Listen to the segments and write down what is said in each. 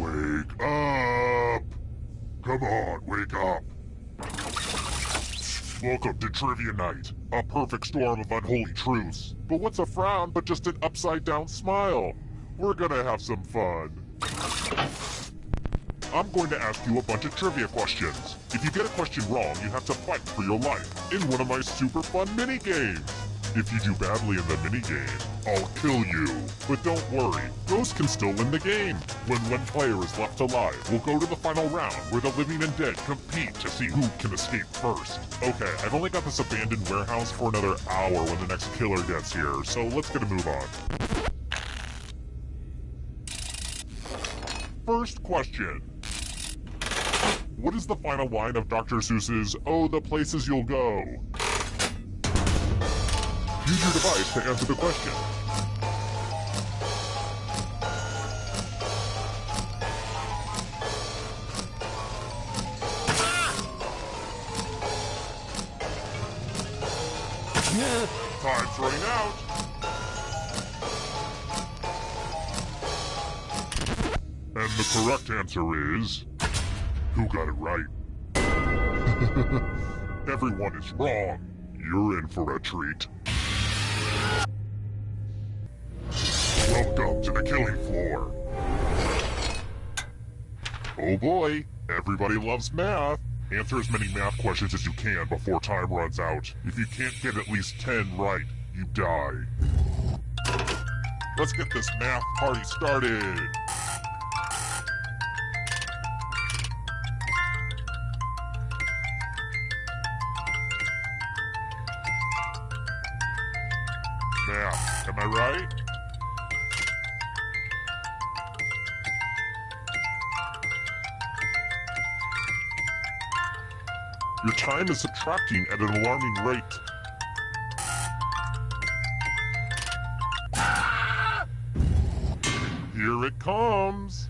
Wake up! Come on, wake up! Welcome to Trivia Night, a perfect storm of unholy truths. But what's a frown but just an upside-down smile? We're gonna have some fun. I'm going to ask you a bunch of trivia questions. If you get a question wrong, you have to fight for your life in one of my super fun mini-games. If you do badly in the mini-game, I'll kill you. But don't worry, ghosts can still win the game. When one player is left alive, we'll go to the final round where the living and dead compete to see who can escape first. Okay, I've only got this abandoned warehouse for another hour when the next killer gets here, so let's get a move on. First question. What is the final line of Dr. Seuss's "Oh, the Places You'll Go"? Use your device to answer the question. Time's running out. And the correct answer is... who got it right? Everyone is wrong. You're in for a treat. Welcome to the killing floor. Oh boy, everybody loves math. Answer as many math questions as you can before time runs out. If you can't get at least 10 right, you die. Let's get this math party started. Math, am I right? Your time is subtracting at an alarming rate. Here it comes!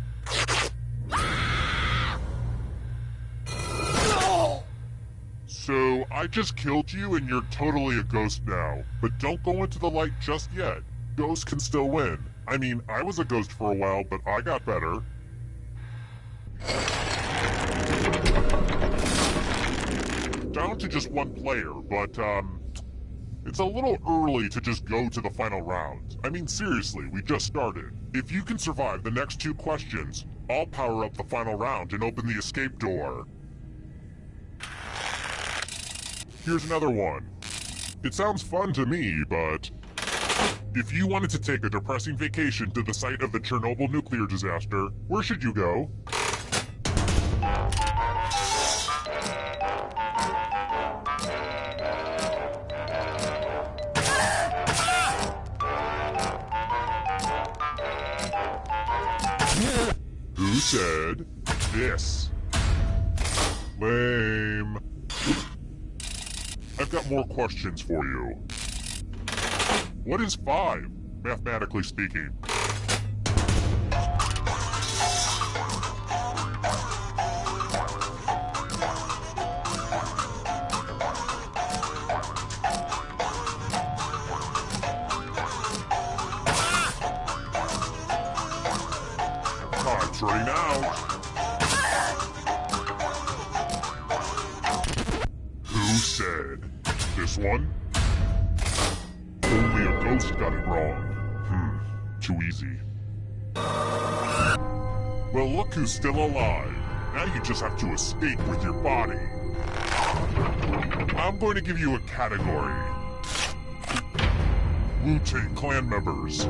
So, I just killed you and you're totally a ghost now. But don't go into the light just yet. Ghosts can still win. I mean, I was a ghost for a while, but I got better. Down to just one player, but, it's a little early to just go to the final round. I mean, seriously, we just started. If you can survive the next 2 questions, I'll power up the final round and open the escape door. Here's another one. It sounds fun to me, but... if you wanted to take a depressing vacation to the site of the Chernobyl nuclear disaster, where should you go? Who said this? Lame. I've got more questions for you. What is 5, mathematically speaking? Time's running out. Who said this one? Only a ghost got it wrong. Too easy. Well, look who's still alive. Now you just have to escape with your body. I'm going to give you a category. Wu-Tang Clan members.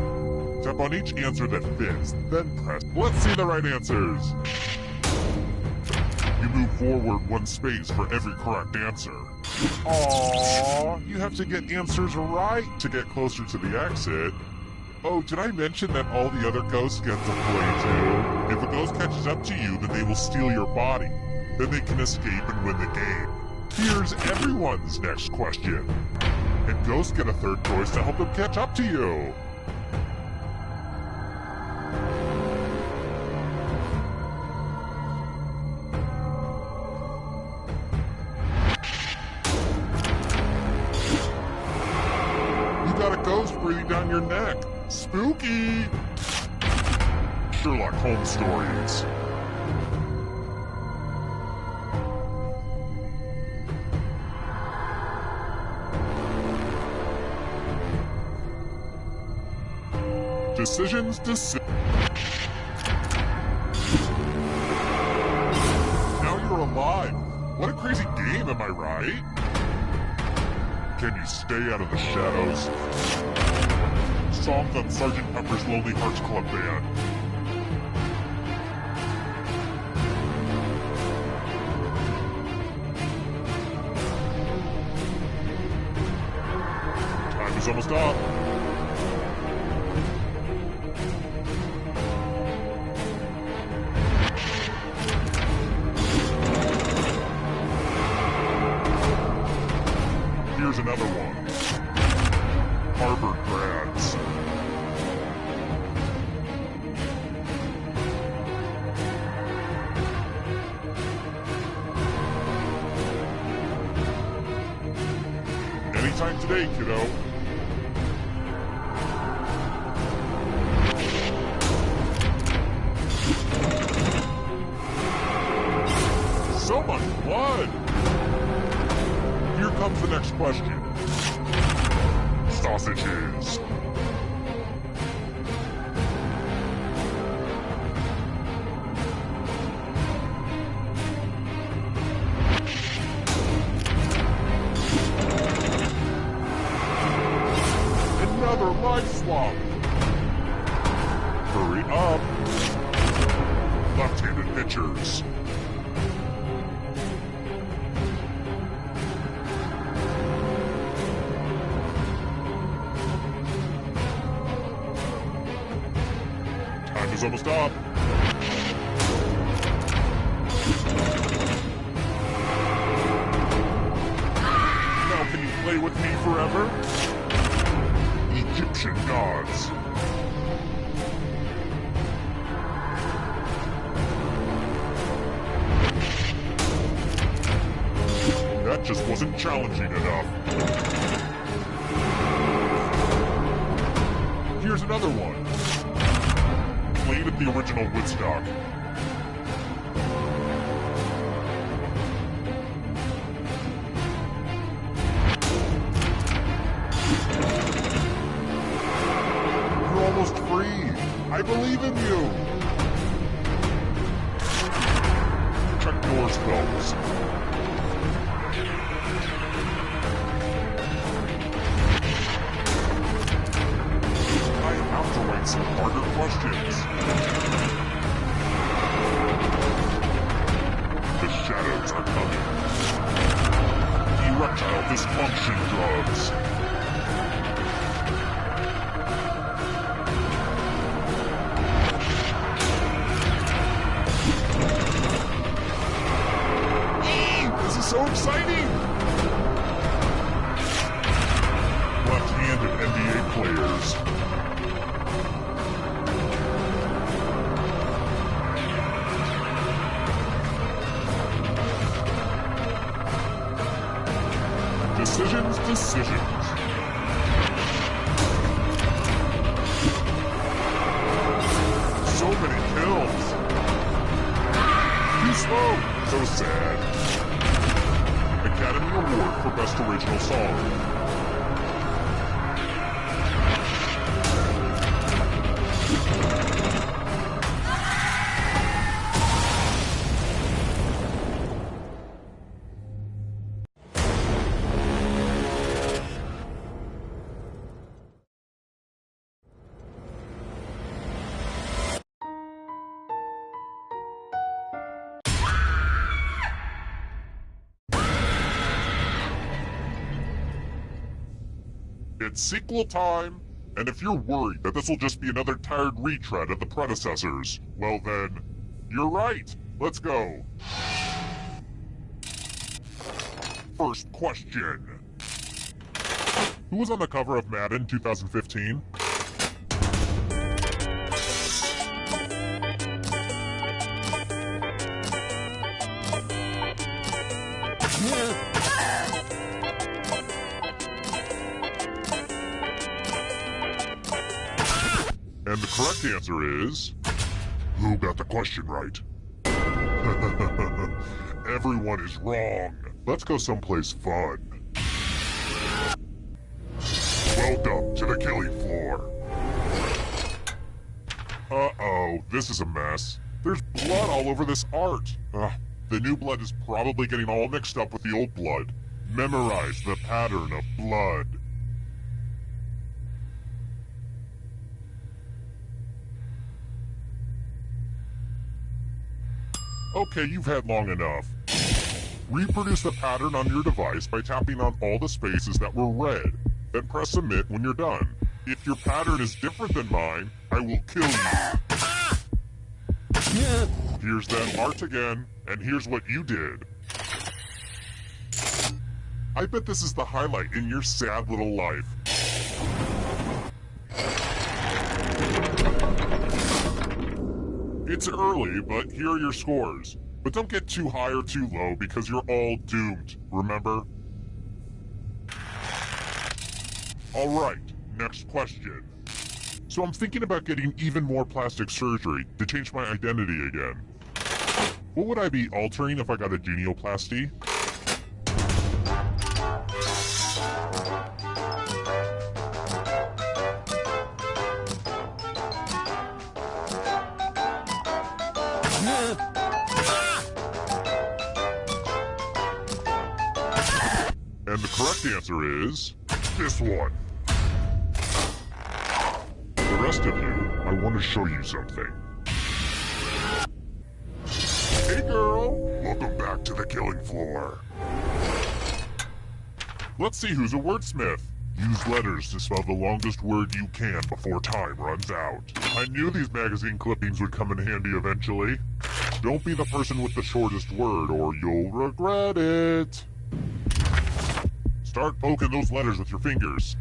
Tap on each answer that fits, then press. Let's see the right answers. You move forward 1 space for every correct answer. Aww, you have to get answers right to get closer to the exit. Oh, did I mention that all the other ghosts get to play too? If a ghost catches up to you, then they will steal your body. Then they can escape and win the game. Here's everyone's next question. And ghosts get a 3rd choice to help them catch up to you. You got a ghost breathing down your neck. Spooky! Sherlock Holmes stories. Decisions. Now you're alive. What a crazy game, am I right? Can you stay out of the shadows? Songs on Sgt. Pepper's Lonely Hearts Club Band. Time is almost up. Here's another one. Harvard grads. Anytime today, kiddo. So much blood! Here comes the next question. Sausages. Another life swap. Hurry up. Left-handed pitchers. Time is almost up. Now can you play with me forever? Egyptian gods. That just wasn't challenging enough. Here's another one. Played at the original Woodstock. You're almost free. I believe in you. Check your spells. Some harder questions. The shadows are coming. Erectile dysfunction drugs. This is so exciting! Left-handed NBA players. Decisions. So many kills. Too slow. So sad. Academy Award for Best Original Song. It's sequel time, and if you're worried that this will just be another tired retread of the predecessors, well then, you're right. Let's go. First question. Who was on the cover of Madden 2015? And the correct answer is Who got the question right? Everyone is wrong. Let's go someplace fun. Welcome to the killing floor. Uh-oh, this is a mess. There's blood all over this art. The new blood is probably getting all mixed up with the old blood. Memorize the pattern of blood. Okay, you've had long enough. Reproduce the pattern on your device by tapping on all the spaces that were red. Then press submit when you're done. If your pattern is different than mine, I will kill you. Here's that art again, and here's what you did. I bet this is the highlight in your sad little life. It's early, but here are your scores. But don't get too high or too low because you're all doomed, remember? Alright, next question. So I'm thinking about getting even more plastic surgery to change my identity again. What would I be altering if I got a genioplasty? And the correct answer is this one. The rest of you, I want to show you something. Hey girl, welcome back to the killing floor. Let's see who's a wordsmith. Use letters to spell the longest word you can before time runs out. I knew these magazine clippings would come in handy eventually. Don't be the person with the shortest word or you'll regret it. Start poking those letters with your fingers.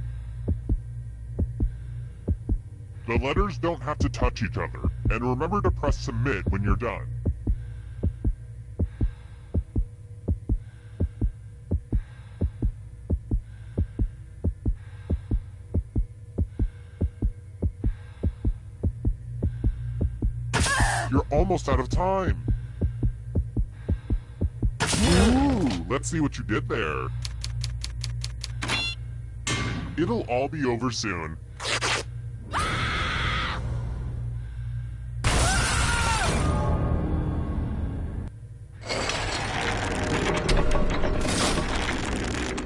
The letters don't have to touch each other, and remember to press submit when you're done. You're almost out of time. Ooh, let's see what you did there. It'll all be over soon.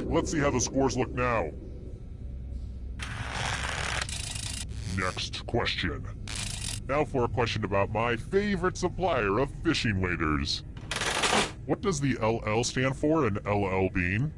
Let's see how the scores look now. Next question. Now for a question about my favorite supplier of fishing waders. What does the LL stand for in LL Bean?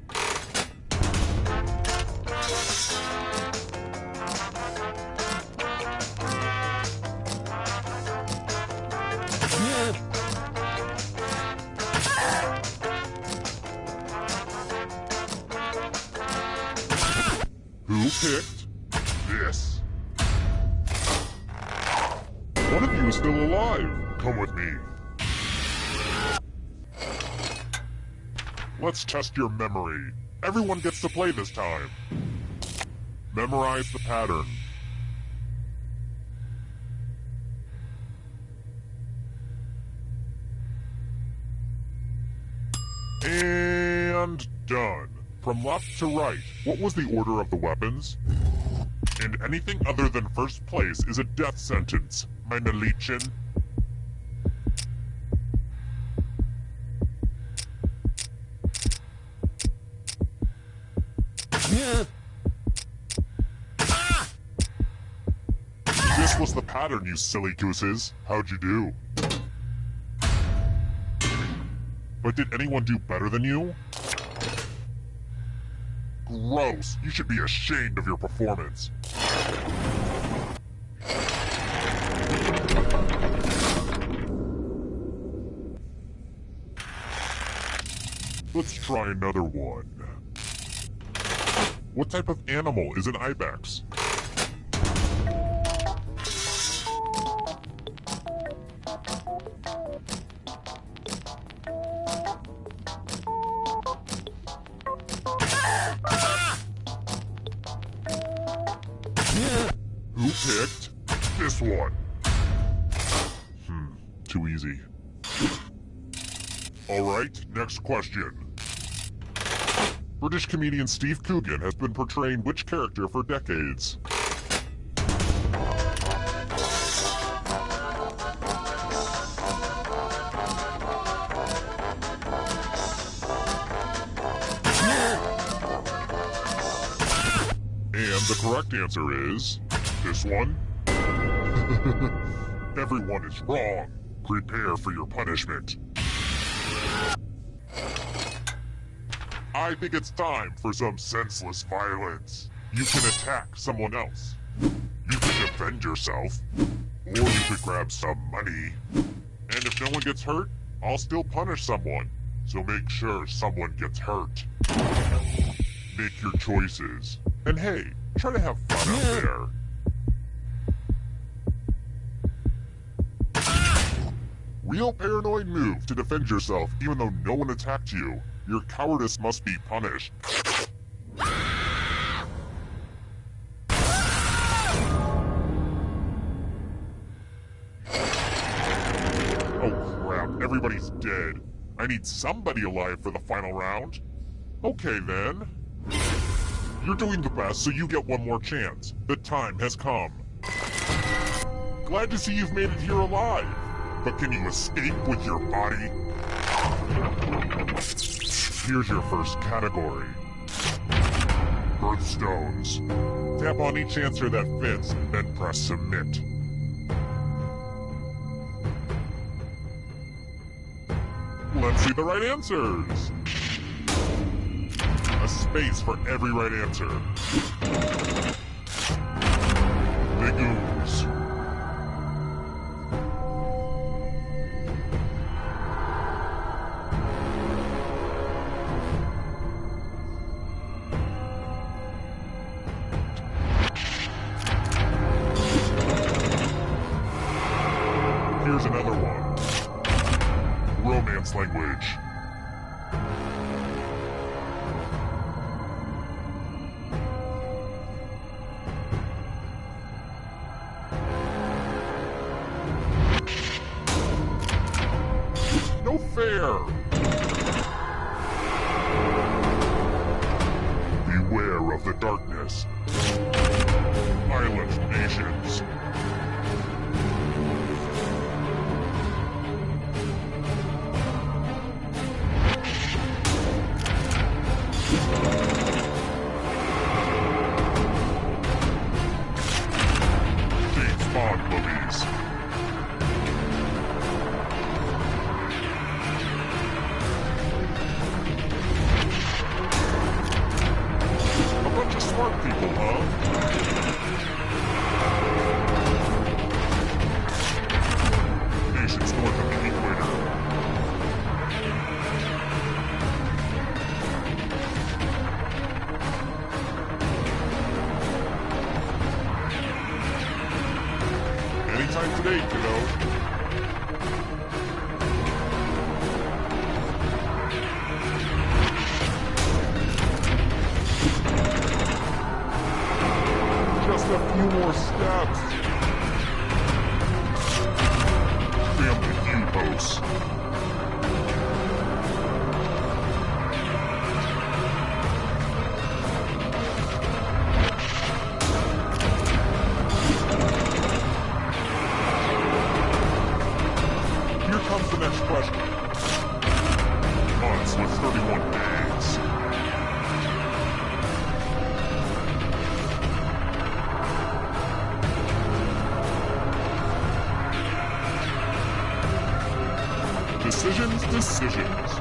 Who picked this? One of you is still alive. Come with me. Let's test your memory. Everyone gets to play this time. Memorize the pattern. And done. From left to right, what was the order of the weapons? And anything other than first place is a death sentence, meine Liebchen. This was the pattern, you silly gooses. How'd you do? But did anyone do better than you? Gross. You should be ashamed of your performance. Let's try another one. What type of animal is an ibex? Who picked this one? too easy. Alright, next question. British comedian Steve Coogan has been portraying which character for decades? And the correct answer is... this one? Everyone is wrong. Prepare for your punishment. I think it's time for some senseless violence. You can attack someone else. You can defend yourself. Or you could grab some money. And if no one gets hurt, I'll still punish someone. So make sure someone gets hurt. Make your choices. And hey, try to have fun out there. Real paranoid move to defend yourself even though no one attacked you. Your cowardice must be punished. Oh crap, everybody's dead. I need somebody alive for the final round. Okay then. You're doing the best, so you get one more chance. The time has come. Glad to see you've made it here alive. But can you escape with your body? Here's your first category. Birthstones. Tap on each answer that fits, then press submit. Let's see the right answers. A space for every right answer. Legumes. Here's another one. Romance language. No fair! Beware of the darkness. Island nations. James Bond movies. A bunch of smart people, huh? Nations north of the equator. Anytime today, kiddo. Just a few more steps. Family Feud hosts. Here comes the next question. Months with 31 days. Decisions.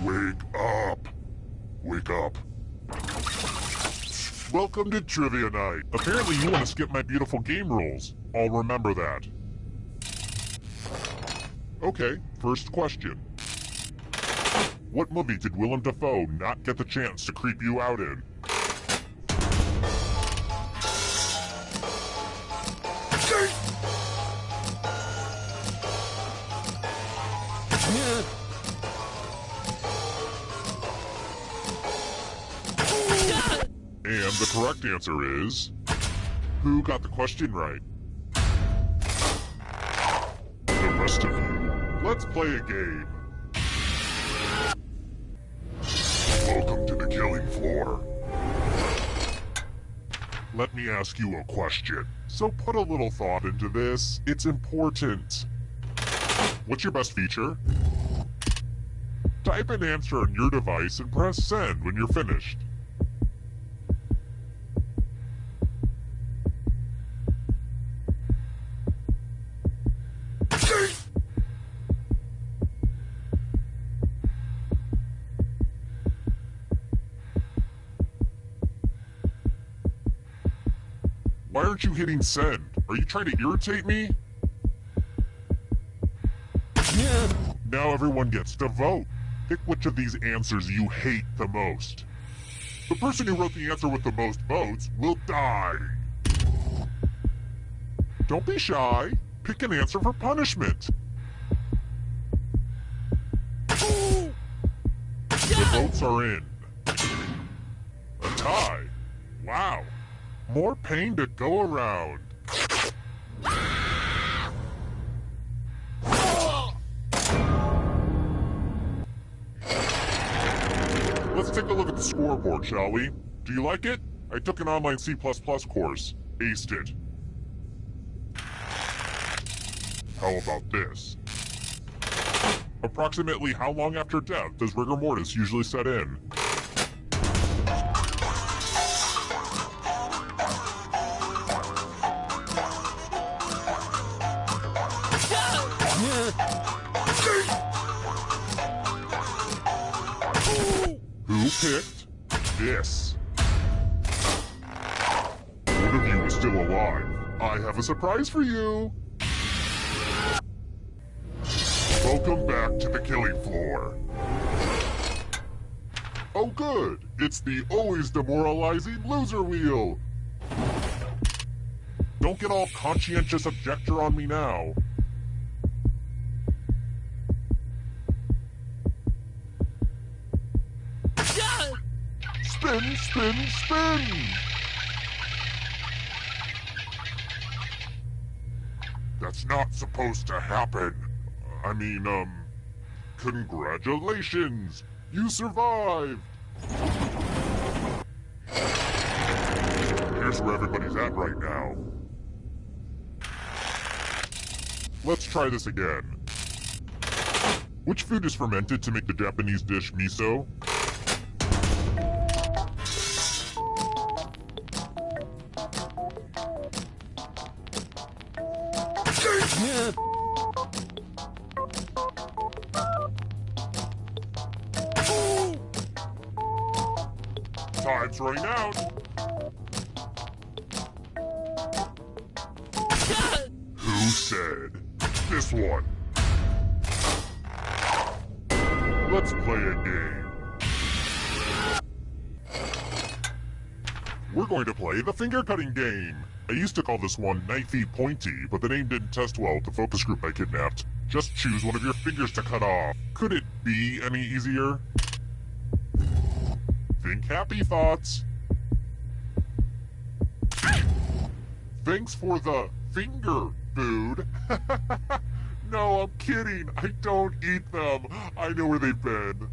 Wake up! Wake up. Welcome to Trivia Night. Apparently you want to skip my beautiful game rules. I'll remember that. Okay, first question. What movie did Willem Dafoe not get the chance to creep you out in? And the correct answer is... Who got the question right? The rest of you, let's play a game. Welcome to the killing floor. Let me ask you a question. So put a little thought into this. It's important. What's your best feature? Type an answer on your device and press send when you're finished. Why aren't you hitting send? Are you trying to irritate me? Now everyone gets to vote. Pick which of these answers you hate the most. The person who wrote the answer with the most votes will die. Don't be shy. Pick an answer for punishment. The votes are in. A tie. Wow. More pain to go around. Let's take a look at the scoreboard, shall we? Do you like it? I took an online C++ course. Aced it. How about this? Approximately how long after death does rigor mortis usually set in? Who picked this? One of you is still alive. I have a surprise for you. Welcome back to the killing floor. Oh good, it's the always demoralizing loser wheel. Don't get all conscientious objector on me now. Spin, spin, spin! That's not supposed to happen. I mean, congratulations! You survived! Here's where everybody's at right now. Let's try this again. Which food is fermented to make the Japanese dish miso? Time's running out. Who said this one? Let's play a game. We're going to play the finger cutting game. I used to call this one Knifey Pointy, but the name didn't test well with the focus group I kidnapped. Just choose one of your fingers to cut off. Could it be any easier? Think happy thoughts. Thanks for the finger food. No, I'm kidding. I don't eat them. I know where they've been.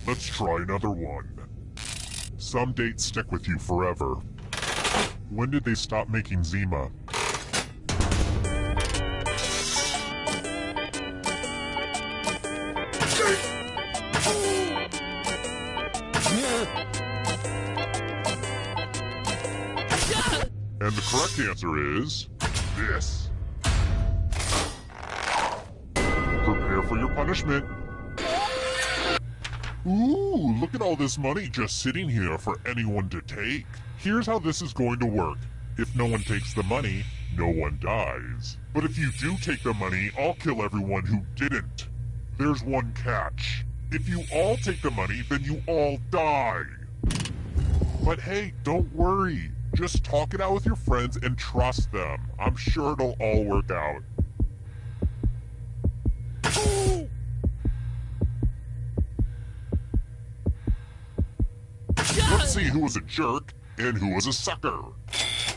Let's try another one. Some dates stick with you forever. When did they stop making Zima? And the correct answer is this. Prepare for your punishment. Ooh, look at all this money just sitting here for anyone to take. Here's how this is going to work. If no one takes the money, no one dies. But if you do take the money, I'll kill everyone who didn't. There's one catch. If you all take the money, then you all die. But hey, don't worry. Just talk it out with your friends and trust them. I'm sure it'll all work out. Let's see who was a jerk and who was a sucker.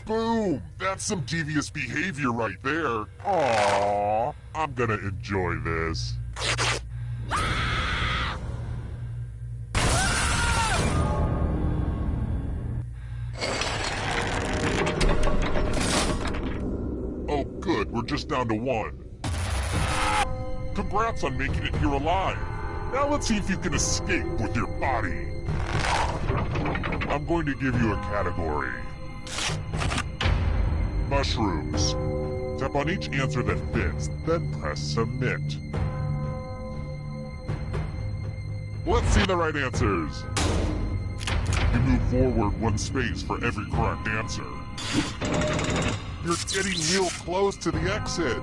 Boom! That's some devious behavior right there. Aww, I'm gonna enjoy this. Oh good, we're just down to one. Congrats on making it here alive. Now let's see if you can escape with your body. I'm going to give you a category. Mushrooms. Tap on each answer that fits, then press submit. Let's see the right answers. You move forward one space for every correct answer. You're getting real close to the exit.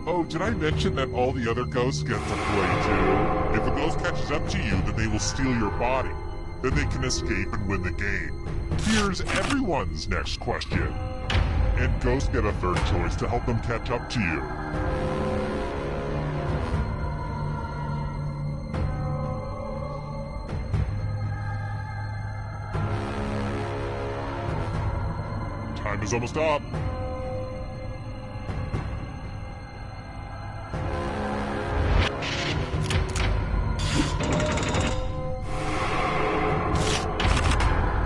Oh, did I mention that all the other ghosts get to play too? If a ghost catches up to you, then they will steal your body. Then they can escape and win the game. Here's everyone's next question. And ghosts get a third choice to help them catch up to you. Time is almost up.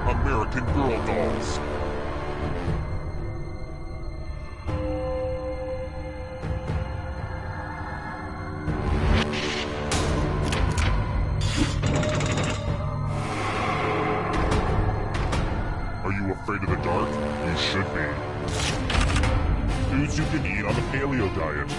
American Girl dolls. Are you afraid of the dark? You should be. Foods you can eat on the paleo diet.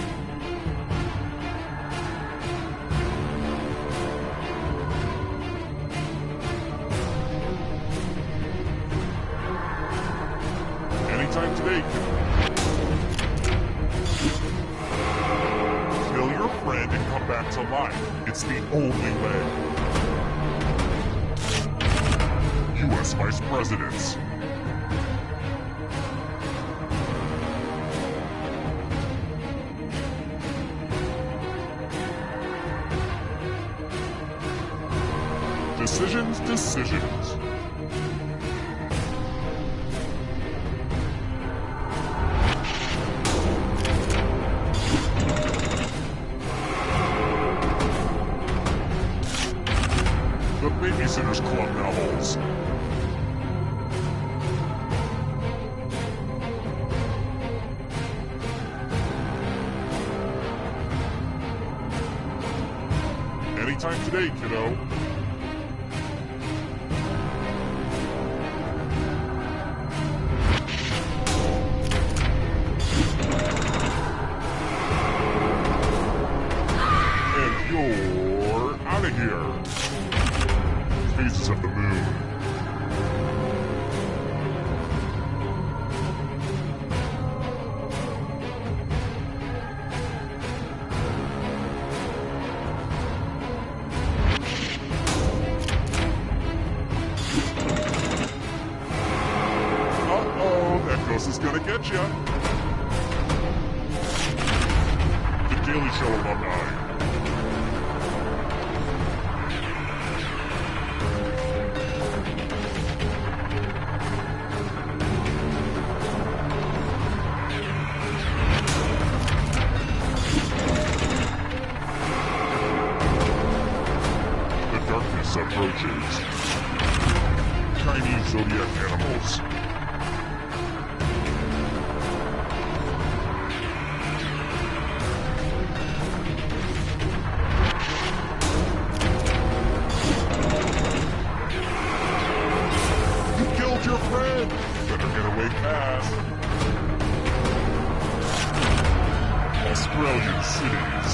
Anytime today. Kill your friend and come back to life. It's the only way. U.S. Vice Presidents. Decisions. The Babysitter's Club novels. Anytime today, kiddo. And you're out of here. Phases of the moon. Uh-oh, that ghost is gonna get ya. The Daily Show alumni. Approaches. Chinese zodiac animals. better get away fast. Australian cities.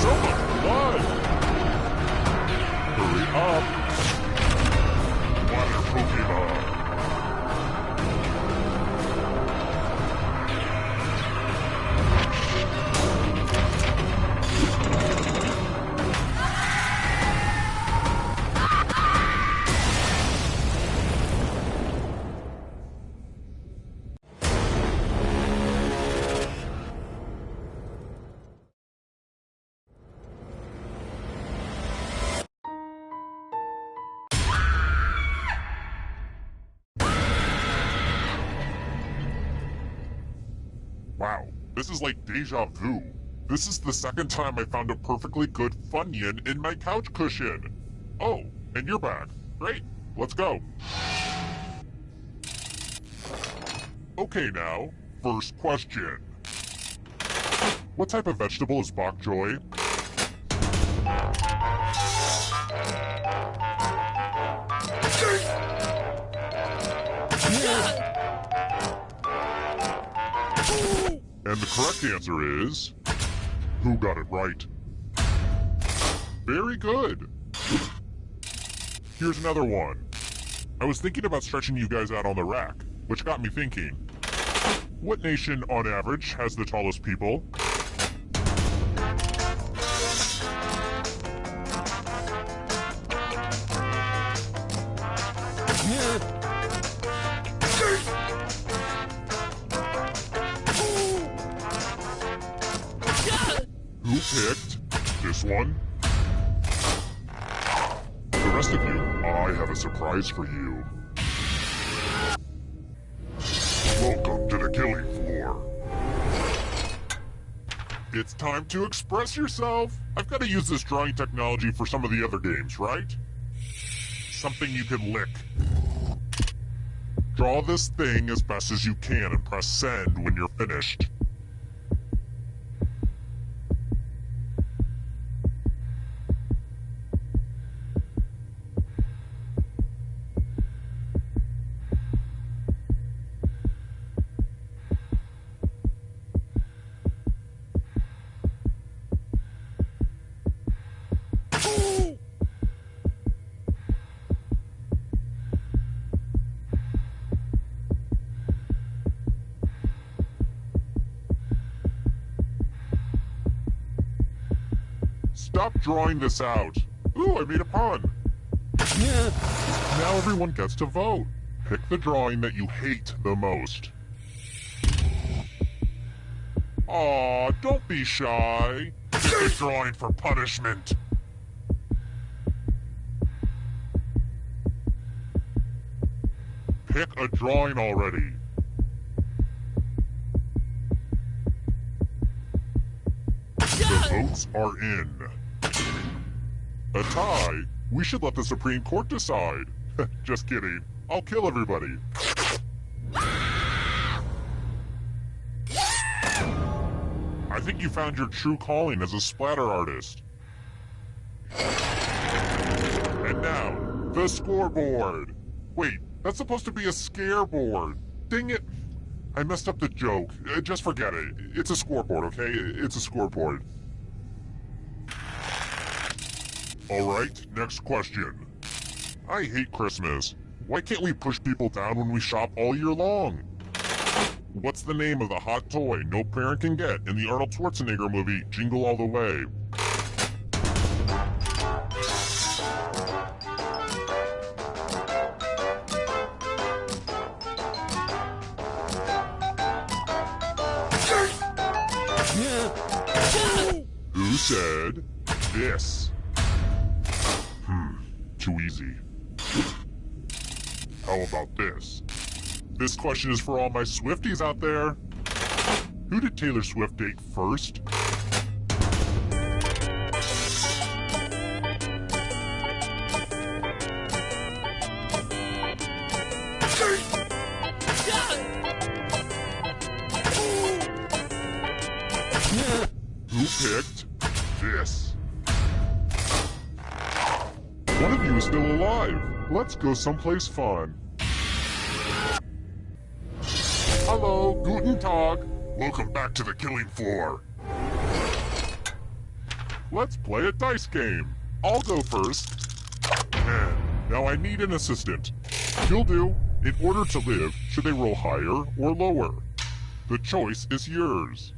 So much blood! Hurry up! Water Pokemon! Wow, this is like deja vu. This is the second time I found a perfectly good Funyun in my couch cushion. Oh, and you're back. Great, let's go. Okay now, first question. What type of vegetable is bok choy? And the correct answer is... Who got it right? Very good! Here's another one. I was thinking about stretching you guys out on the rack, which got me thinking. What nation, on average, has the tallest people? Who picked this one? The rest of you, I have a surprise for you. Welcome to the killing floor. It's time to express yourself. I've got to use this drawing technology for some of the other games, right? Something you can lick. Draw this thing as best as you can and press send when you're finished. Stop drawing this out. Ooh, I made a pun. Now everyone gets to vote. Pick the drawing that you hate the most. Aw, don't be shy. Pick a drawing for punishment. Pick a drawing already. The votes are in. A tie? We should let the Supreme Court decide. Just kidding. I'll kill everybody. I think you found your true calling as a splatter artist. And now, the scoreboard. Wait, that's supposed to be a scareboard. Dang it. I messed up the joke. Just forget it. It's a scoreboard, okay? It's a scoreboard. Alright, next question. I hate Christmas. Why can't we push people down when we shop all year long? What's the name of the hot toy no parent can get in the Arnold Schwarzenegger movie Jingle All the Way? Who said this? Too easy. How about this? This question is for all my Swifties out there. Who did Taylor Swift date first? Who picked this? One of you is still alive. Let's go someplace fun. Hello, guten Tag. Welcome back to the killing floor. Let's play a dice game. I'll go first. 10. Now I need an assistant. You'll do. In order to live, should they roll higher or lower? The choice is yours.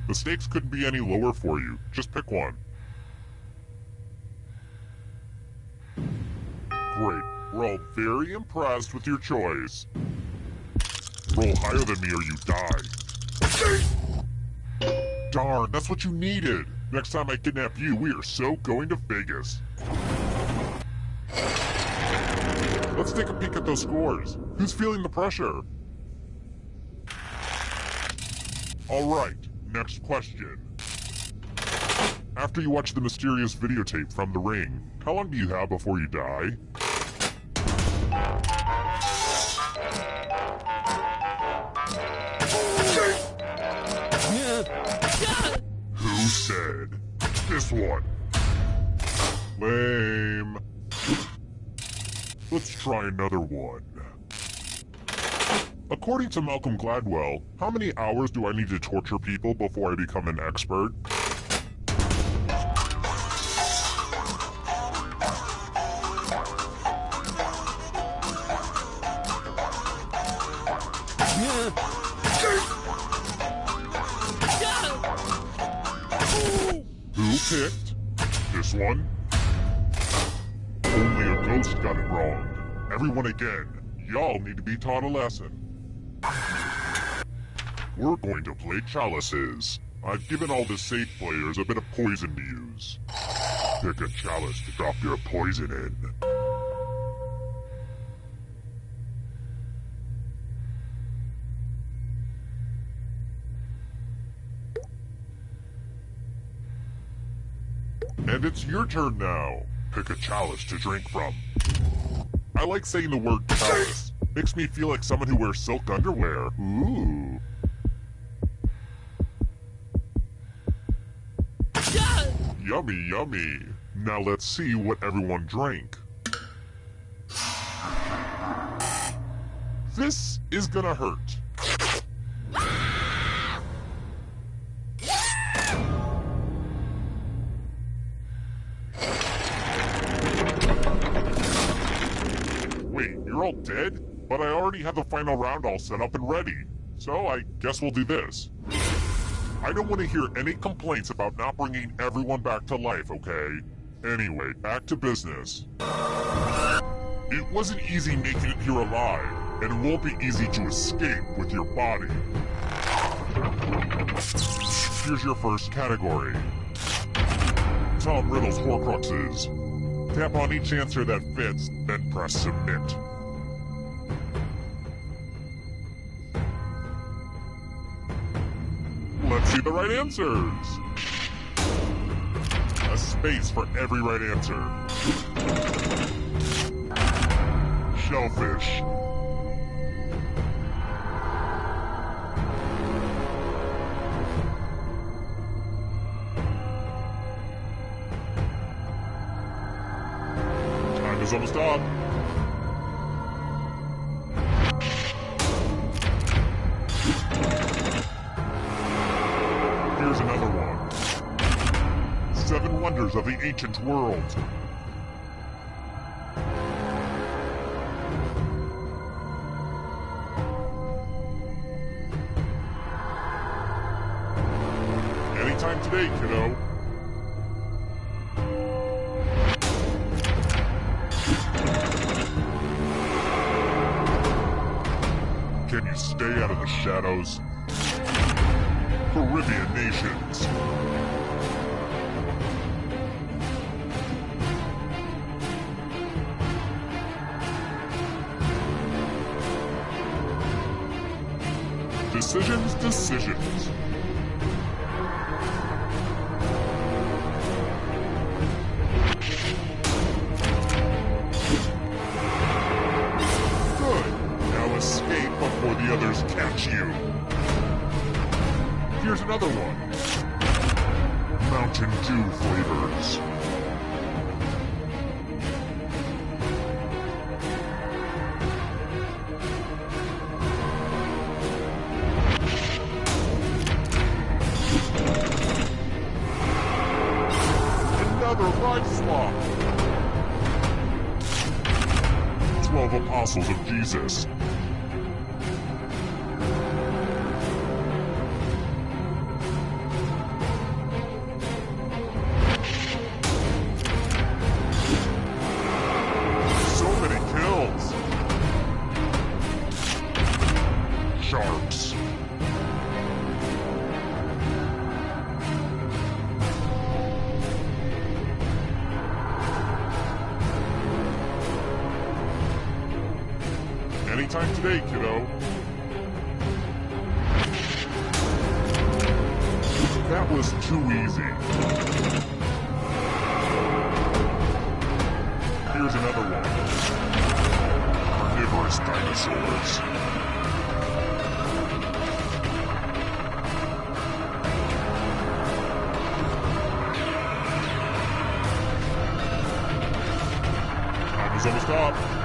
The stakes couldn't be any lower for you. Just pick one. Great. We're all very impressed with your choice. Roll higher than me or you die. Darn, that's what you needed. Next time I kidnap you, we are so going to Vegas. Let's take a peek at those scores. Who's feeling the pressure? All right. Next question. After you watch the mysterious videotape from the ring, how long do you have before you die? Who said this one? Lame. Let's try another one. According to Malcolm Gladwell, how many hours do I need to torture people before I become an expert? Who picked this one? Only a ghost got it wrong. Everyone again, y'all need to be taught a lesson. We're going to play chalices. I've given all the safe players a bit of poison to use. Pick a chalice to drop your poison in. And it's your turn now. Pick a chalice to drink from. I like saying the word chalice. Makes me feel like someone who wears silk underwear. Ooh. Yummy, yummy. Now let's see what everyone drank. This is gonna hurt. Wait, you're all dead? But I already have the final round all set up and ready. So I guess we'll do this. I don't want to hear any complaints about not bringing everyone back to life, okay? Anyway, back to business. It wasn't easy making it here alive, and it won't be easy to escape with your body. Here's your first category. Tom Riddle's Horcruxes. Tap on each answer that fits, then press submit. Let's see the right answers. A space for every right answer. Shellfish. Time is almost up. Here's another one. 7 Wonders of the Ancient World. Anytime today, kiddo. Can you stay out of the shadows? Caribbean nations. Decisions, decisions. another one. Mountain Dew flavors. Another life swap. 12 Apostles of Jesus. Sharks. Anytime today, kiddo. That was too easy. Here's another one. Carnivorous dinosaurs. It's almost up.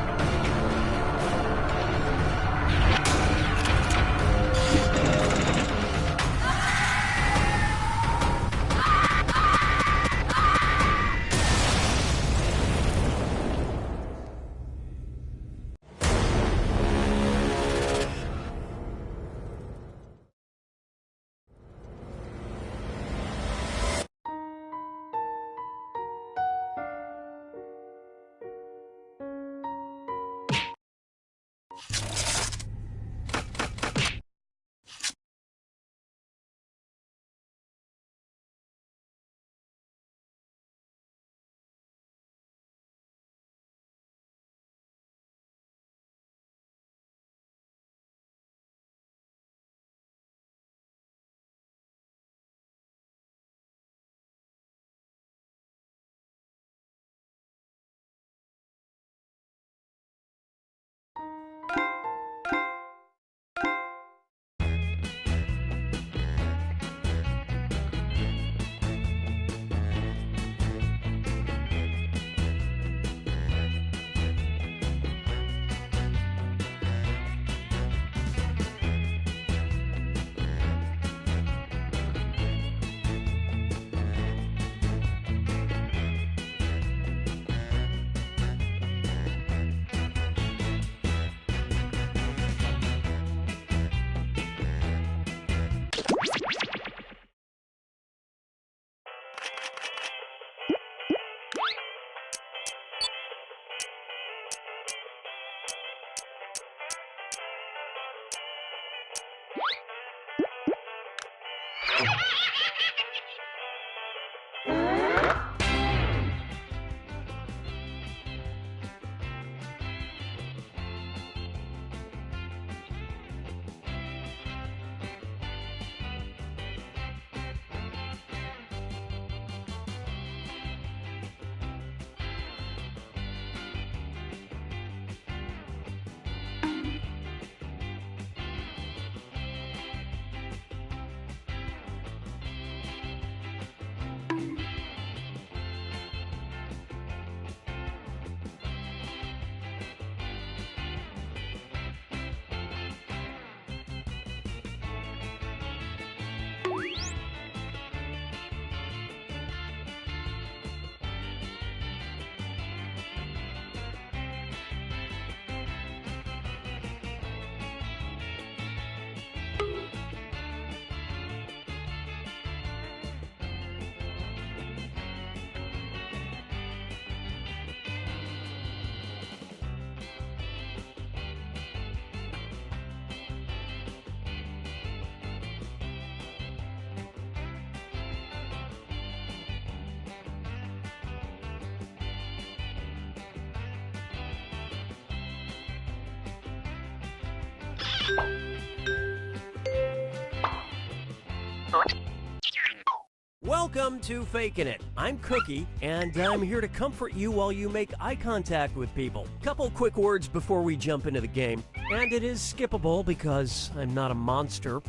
Welcome to Fakin' It. I'm Cookie, and I'm here to comfort you while you make eye contact with people. Couple quick words before we jump into the game, and it is skippable because I'm not a monster.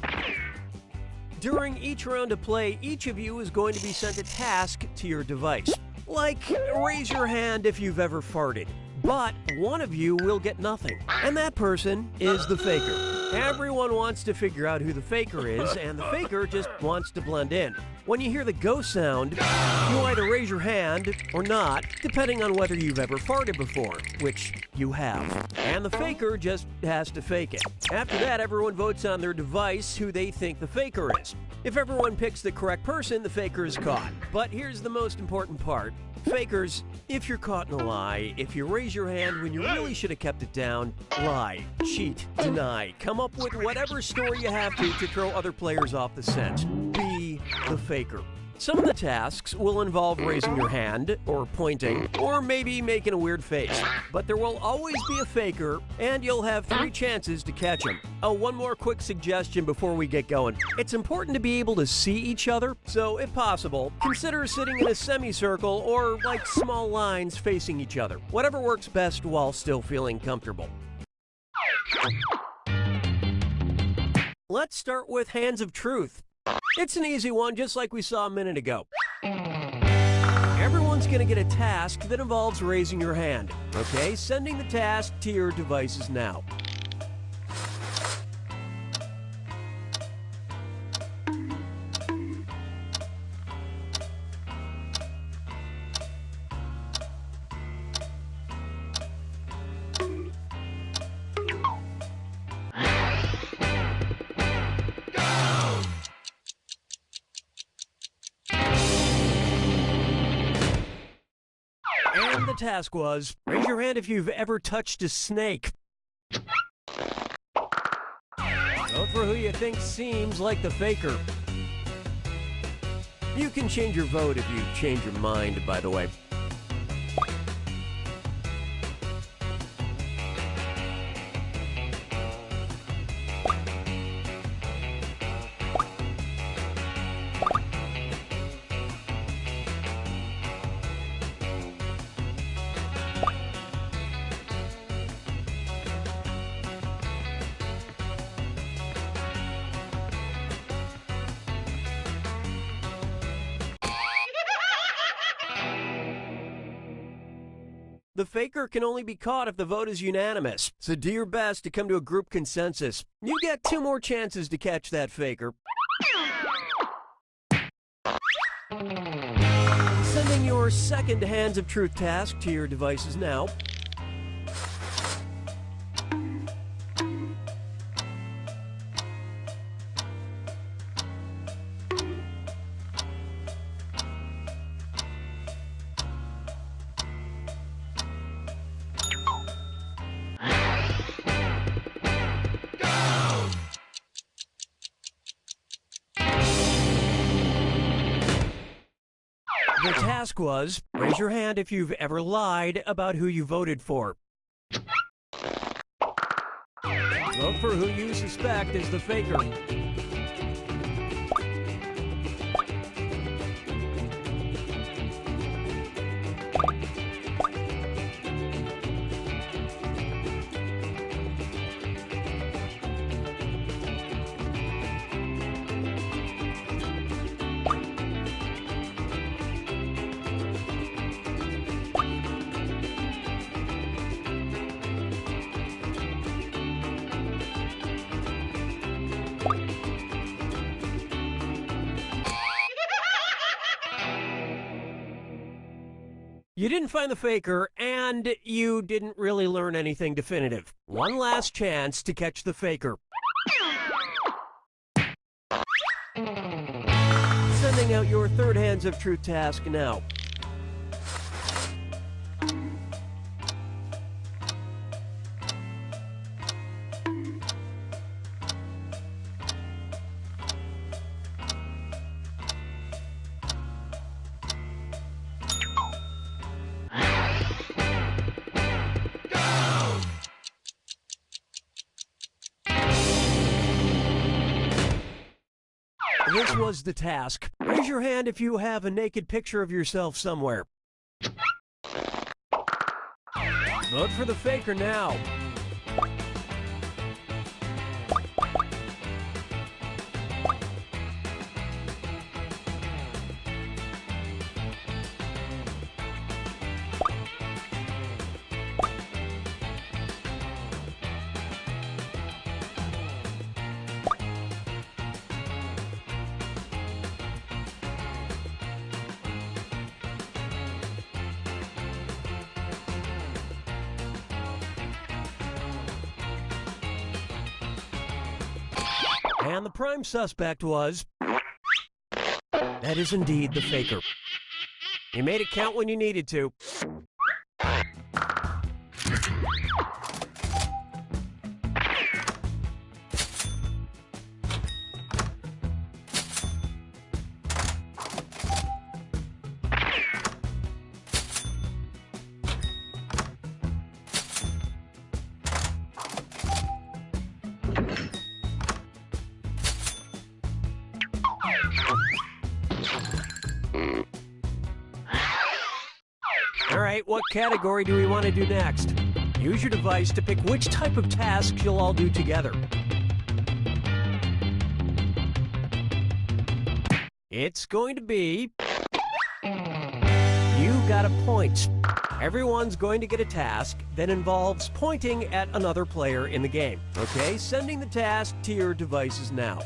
During each round of play, each of you is going to be sent a task to your device. Like, raise your hand if you've ever farted. But one of you will get nothing, and that person is the faker. Everyone wants to figure out who the faker is, and the faker just wants to blend in. When you hear the go sound, you either raise your hand or not, depending on whether you've ever farted before, which you have. And the faker just has to fake it. After that, everyone votes on their device who they think the faker is. If everyone picks the correct person, the faker is caught. But here's the most important part. Fakers, if you're caught in a lie, if you raise your hand when you really should have kept it down, lie, cheat, deny, come up with whatever story you have to throw other players off the scent. Be the faker. Some of the tasks will involve raising your hand, or pointing, or maybe making a weird face. But there will always be a faker, and you'll have 3 chances to catch him. Oh, one more quick suggestion before we get going. It's important to be able to see each other, so if possible, consider sitting in a semicircle or like small lines facing each other. Whatever works best while still feeling comfortable. Let's start with Hands of Truth. It's an easy one, just like we saw a minute ago. Everyone's going to get a task that involves raising your hand. Okay, sending the task to your devices now. And the task was, raise your hand if you've ever touched a snake. Vote for who you think seems like the faker. You can change your vote if you change your mind, by the way. The faker can only be caught if the vote is unanimous, so do your best to come to a group consensus. You get 2 more chances to catch that faker. Sending your second Hands of Truth task to your devices now. The task was, raise your hand if you've ever lied about who you voted for. Vote for who you suspect is the faker. You didn't find the faker, and you didn't really learn anything definitive. One last chance to catch the faker. Sending out your third Hands of Truth task now. This was the task. Raise your hand if you have a naked picture of yourself somewhere. Vote for the faker now. And the prime suspect was... That is indeed the faker. You made it count when you needed to. All right, what category do we want to do next? Use your device to pick which type of tasks you'll all do together. It's going to be... You Gotta Point. Everyone's going to get a task that involves pointing at another player in the game. Okay, sending the task to your devices now.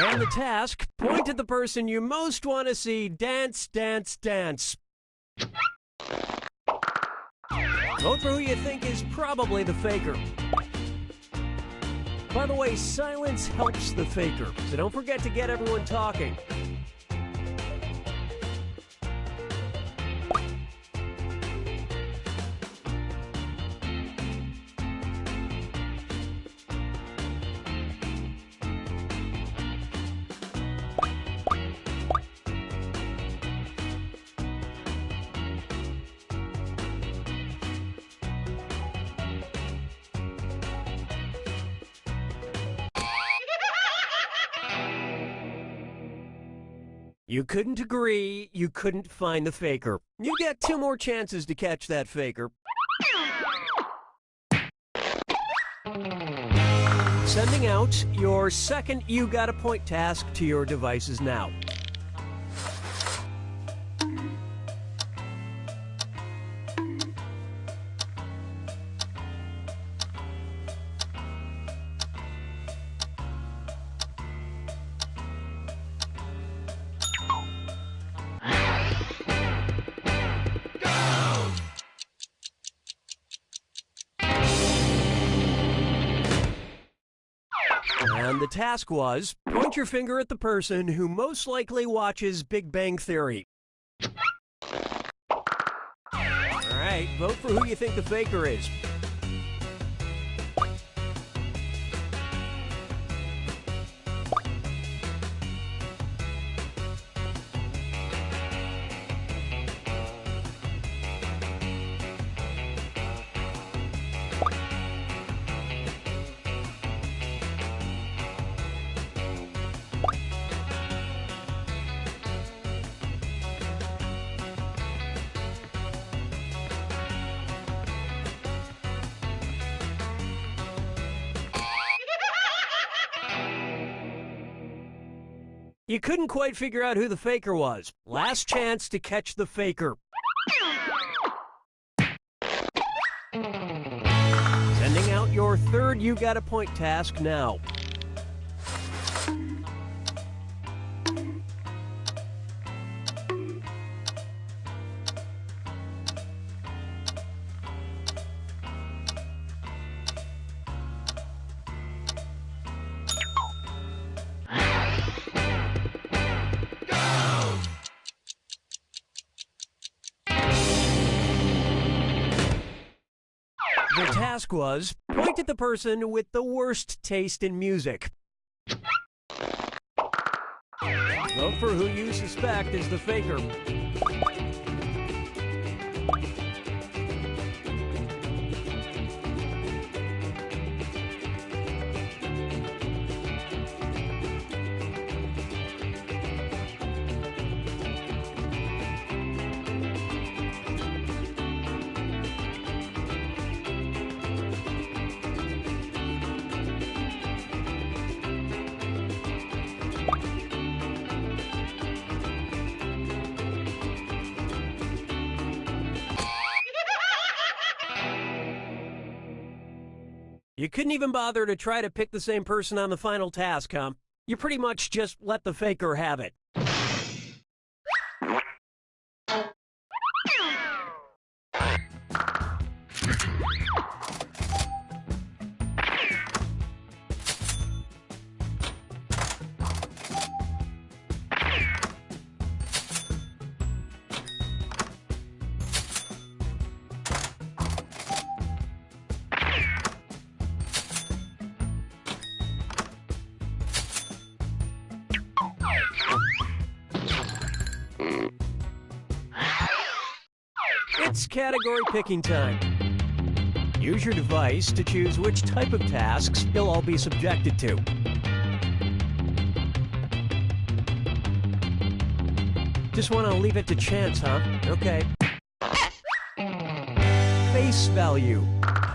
And the task, point at the person you most want to see dance, dance, dance. Vote for who you think is probably the faker. By the way, silence helps the faker, so don't forget to get everyone talking. You couldn't agree, you couldn't find the faker. You get 2 more chances to catch that faker. Sending out your second You Gotta Point task to your devices now. And the task was, point your finger at the person who most likely watches Big Bang Theory. All right, vote for who you think the faker is. You couldn't quite figure out who the faker was. Last chance to catch the faker. Sending out your third You Gotta Point task now. The task was, point at the person with the worst taste in music. Vote for who you suspect is the faker. You couldn't even bother to try to pick the same person on the final task, huh? You pretty much just let the faker have it. It's category picking time. Use your device to choose which type of tasks you'll all be subjected to. Just want to leave it to chance, huh? Okay. Face value.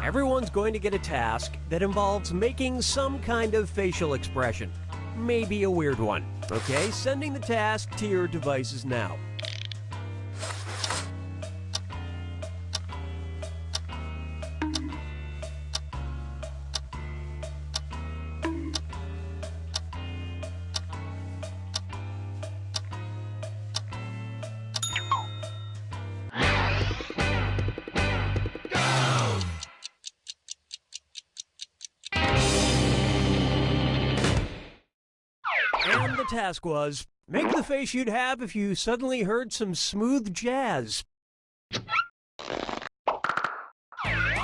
Everyone's going to get a task that involves making some kind of facial expression. Maybe a weird one. Okay, sending the task to your devices now. And the task was, make the face you'd have if you suddenly heard some smooth jazz.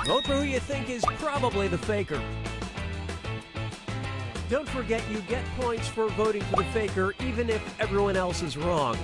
Vote for who you think is probably the faker. Don't forget you get points for voting for the faker even if everyone else is wrong.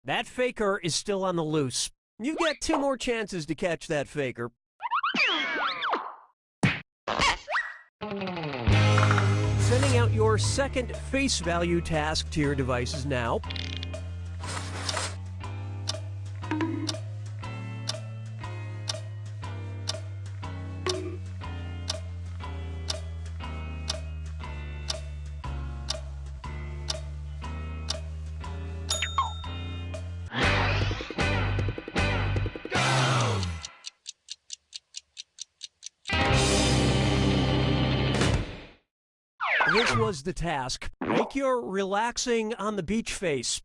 That faker is still on the loose. You get 2 more chances to catch that faker. Sending out your second face value task to your devices now. This was the task. Make your relaxing on the beach face.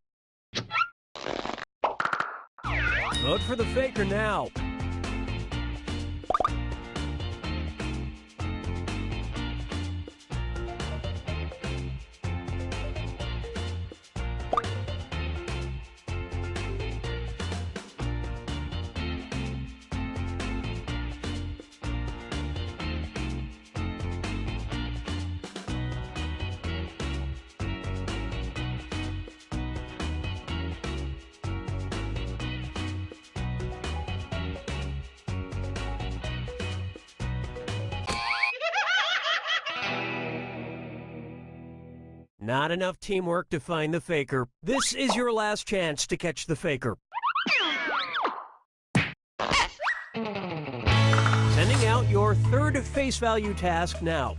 Vote for the faker now. Not enough teamwork to find the faker. This is your last chance to catch the faker. Sending out your third face value task now.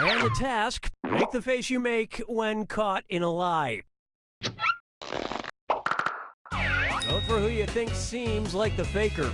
And the task, make the face you make when caught in a lie. Vote for who you think seems like the faker.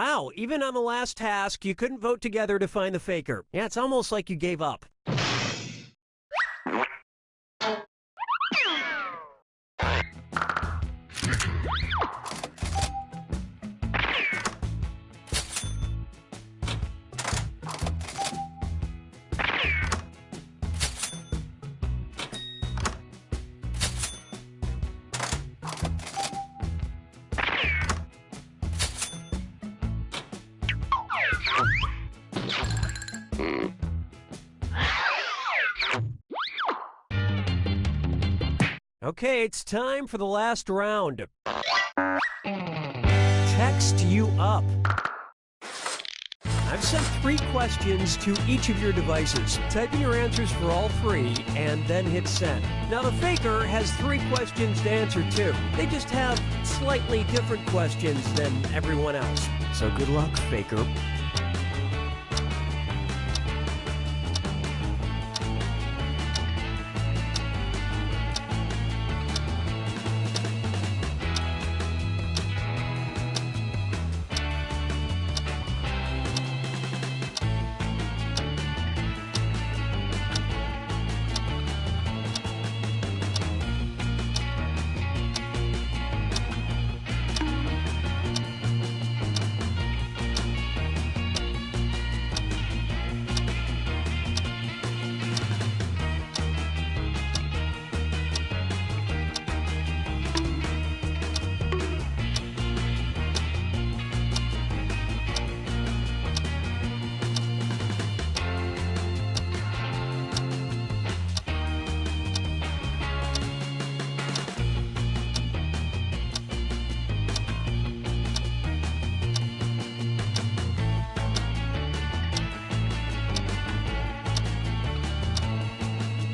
Wow, even on the last task, you couldn't vote together to find the faker. Yeah, it's almost like you gave up. Okay, it's time for the last round. Text you up. I've sent 3 questions to each of your devices. Type in your answers for all 3 and then hit send. Now the faker has 3 questions to answer too. They just have slightly different questions than everyone else. So good luck, faker.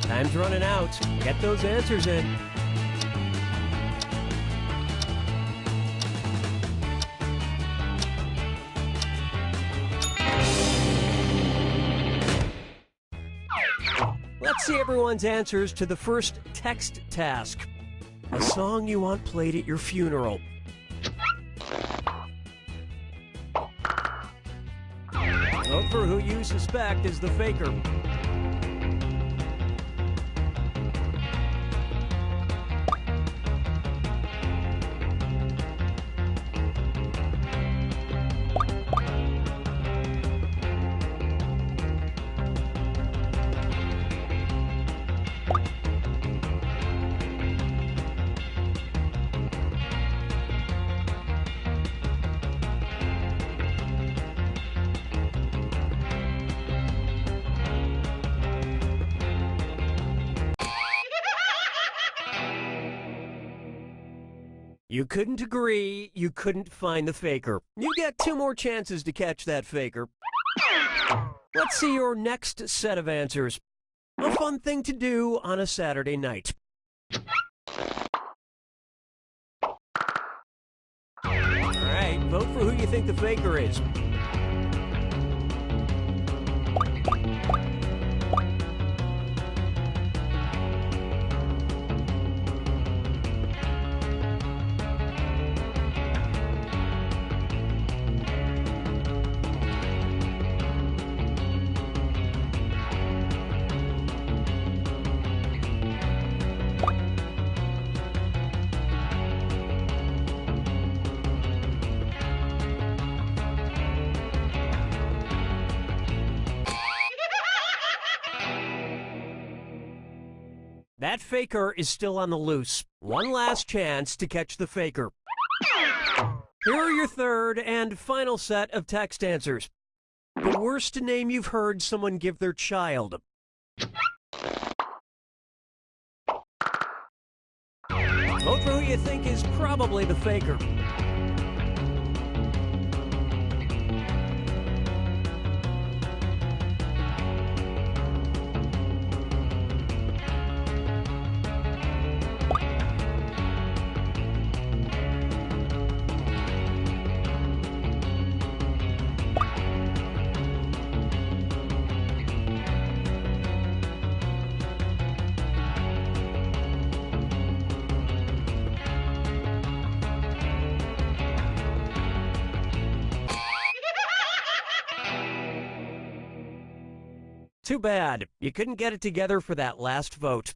Time's running out. Get those answers in. Let's see everyone's answers to the first text task. A song you want played at your funeral. Vote for who you suspect is the faker. You couldn't agree, you couldn't find the faker. You get 2 more chances to catch that faker. Let's see your next set of answers. A fun thing to do on a Saturday night. Alright, vote for who you think the faker is. That faker is still on the loose. One last chance to catch the faker. Here are your third and final set of text answers. The worst name you've heard someone give their child. Vote for who you think is probably the faker. Too bad. You couldn't get it together for that last vote.